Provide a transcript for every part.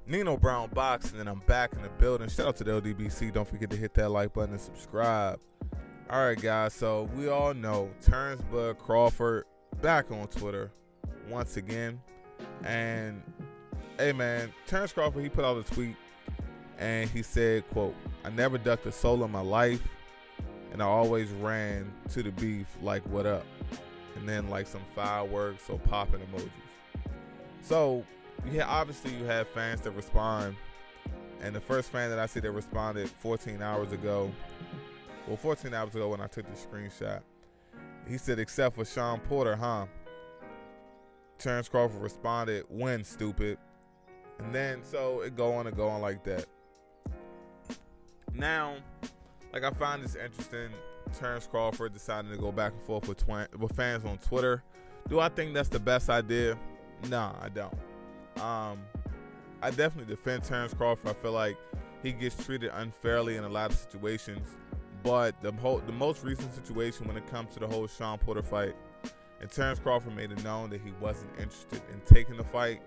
Nino Brown Boxing, and I'm back in the building. Shout out to the LDBC. Don't forget to hit that like button and subscribe. All right, guys. So we all know Terence Crawford back on Twitter once again. And, hey, man, Terence Crawford, he put out a tweet, and he said, quote, "I never ducked a soul in my life, and I always ran to the beef like, what up?" And then, like, some fireworks or popping emojis. So, obviously you have fans that respond, and the first fan that I see that responded 14 hours ago when I took the screenshot, he said, "Except for Shawn Porter, huh?" Terence Crawford responded, "When, stupid?" And then, so it go on like that. Now, like, I find this interesting. Terence Crawford decided to go back and forth with fans on Twitter. Do I think that's the best idea? Nah, I don't. I definitely defend Terence Crawford. I feel like he gets treated unfairly in a lot of situations. But the most recent situation when it comes to the whole Shawn Porter fight, and Terence Crawford made it known that he wasn't interested in taking the fight.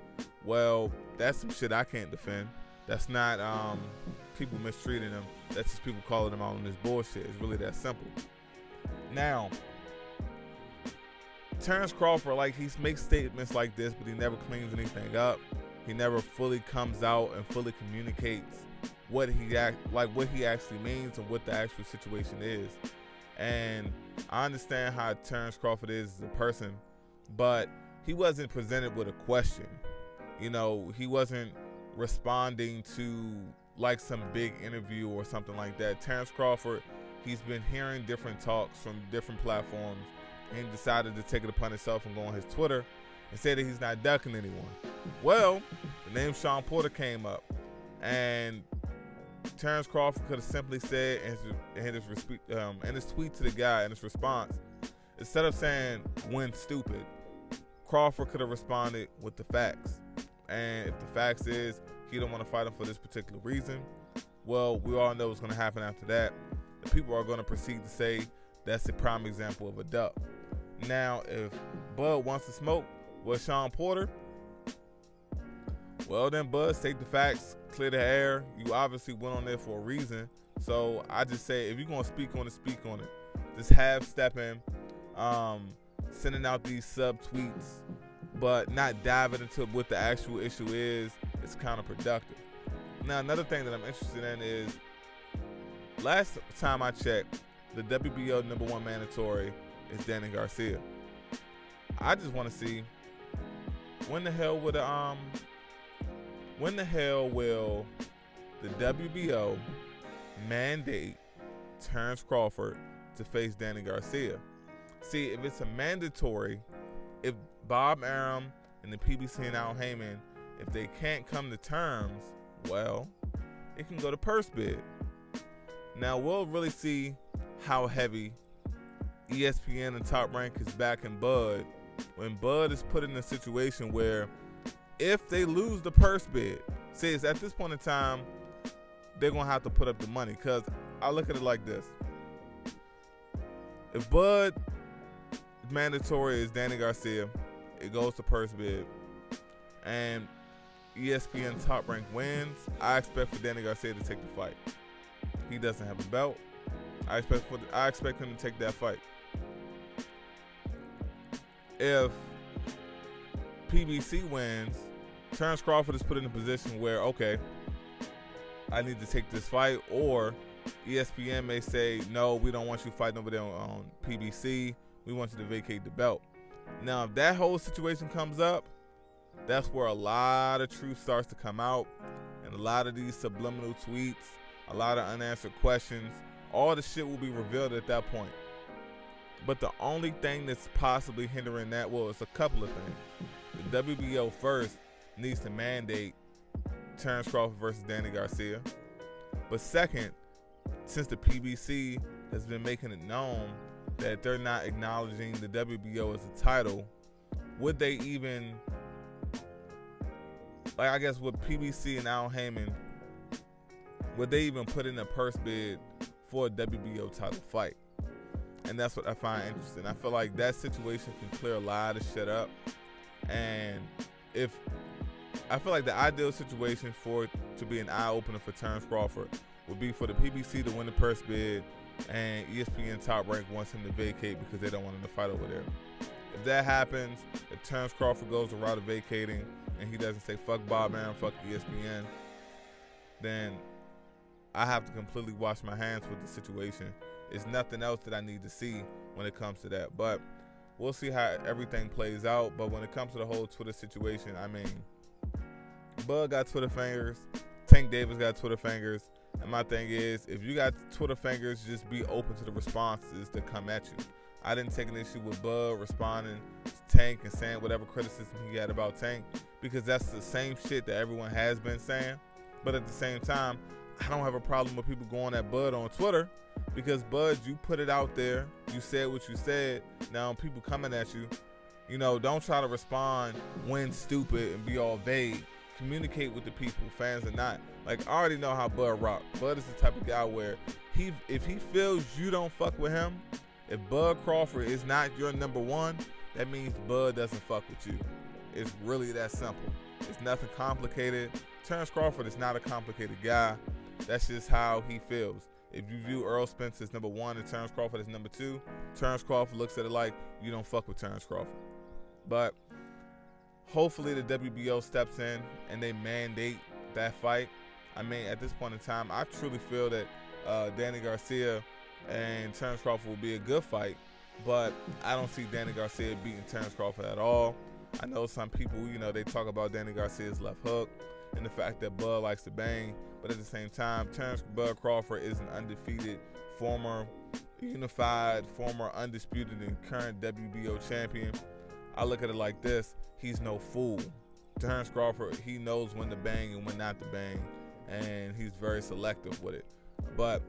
Well, that's some shit I can't defend. That's not people mistreating him. That's just people calling him out on this bullshit. It's really that simple. Now, Terence Crawford, like, he makes statements like this, but he never cleans anything up. He never fully comes out and fully communicates what he actually means and what the actual situation is. And I understand how Terence Crawford is as a person, but he wasn't presented with a question. You know, he wasn't responding to like some big interview or something like that. Terence Crawford, he's been hearing different talks from different platforms, and he decided to take it upon himself and go on his Twitter and say that he's not ducking anyone. Well, the name Shawn Porter came up, and Terence Crawford could have simply said in his tweet to the guy, in his response, instead of saying "when, stupid," Crawford could have responded with the facts. And if the facts is he don't want to fight him for this particular reason, well, we all know what's going to happen after that. The people are going to proceed to say that's a prime example of a duck. Now, if Bud wants to smoke with Shawn Porter, well then, Bud, state the facts, clear the air. You obviously went on there for a reason. So I just say, if you're going to speak on it, speak on it. Just half-stepping, sending out these sub-tweets, but not diving into what the actual issue is counterproductive. Now, another thing that I'm interested in is, last time I checked, the WBO #1 mandatory is Danny Garcia. I just want to see when the hell will the WBO mandate Terence Crawford to face Danny Garcia? See, if it's a mandatory, if Bob Arum and the PBC and Al Heyman, if they can't come to terms, well, it can go to purse bid. Now, we'll really see how heavy ESPN and Top Rank is backing Bud when Bud is put in a situation where if they lose the purse bid, see, it's at this point in time, they're going to have to put up the money. Because I look at it like this. If Bud mandatory is Danny Garcia, it goes to purse bid, and ESPN Top Rank wins, I expect for Danny Garcia to take the fight. He doesn't have a belt. I expect him to take that fight. If PBC wins, Terence Crawford is put in a position where, okay, I need to take this fight, or ESPN may say, no, we don't want you fighting over there on PBC. We want you to vacate the belt. Now, if that whole situation comes up, that's where a lot of truth starts to come out, and a lot of these subliminal tweets, a lot of unanswered questions, all the shit will be revealed at that point. But the only thing that's possibly hindering that, well, it's a couple of things. The WBO first needs to mandate Terence Crawford versus Danny Garcia. But second, since the PBC has been making it known that they're not acknowledging the WBO as a title, would they even, like, I guess with PBC and Al Heyman, would they even put in a purse bid for a WBO title fight? And that's what I find interesting. I feel like that situation can clear a lot of shit up. And if I feel like the ideal situation for it to be an eye opener for Terence Crawford would be for the PBC to win the purse bid, and ESPN Top Rank wants him to vacate because they don't want him to fight over there. If that happens, if Terence Crawford goes the route of vacating and he doesn't say fuck Bob Arum, fuck ESPN, then I have to completely wash my hands with the situation. There's nothing else that I need to see when it comes to that. But we'll see how everything plays out. But when it comes to the whole Twitter situation, I mean, Bud got Twitter fingers, Tank Davis got Twitter fingers, and my thing is, if you got Twitter fingers, just be open to the responses that come at you. I didn't take an issue with Bud responding to Tank and saying whatever criticism he had about Tank, because that's the same shit that everyone has been saying. But at the same time, I don't have a problem with people going at Bud on Twitter, because Bud, you put it out there, you said what you said. Now people coming at you, don't try to respond when stupid and be all vague. Communicate with the people, fans or not. Like, I already know how Bud rock. Bud is the type of guy where if he feels you don't fuck with him, if Bud Crawford is not your number one, that means Bud doesn't fuck with you. It's really that simple. It's nothing complicated. Terence Crawford is not a complicated guy. That's just how he feels. If you view Earl Spence as number one and Terence Crawford as number two, Terence Crawford looks at it like you don't fuck with Terence Crawford. But hopefully the WBO steps in and they mandate that fight. I mean, at this point in time, I truly feel that Danny Garcia and Terence Crawford will be a good fight, but I don't see Danny Garcia beating Terence Crawford at all. I know some people, they talk about Danny Garcia's left hook and the fact that Bud likes to bang, but at the same time, Terence Bud Crawford is an undefeated, former unified, former undisputed and current WBO champion. I look at it like this: he's no fool. Terence Crawford, he knows when to bang and when not to bang, and he's very selective with it. But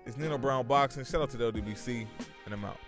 it's Nino Brown Boxing. Shout out to the LDBC, and I'm out.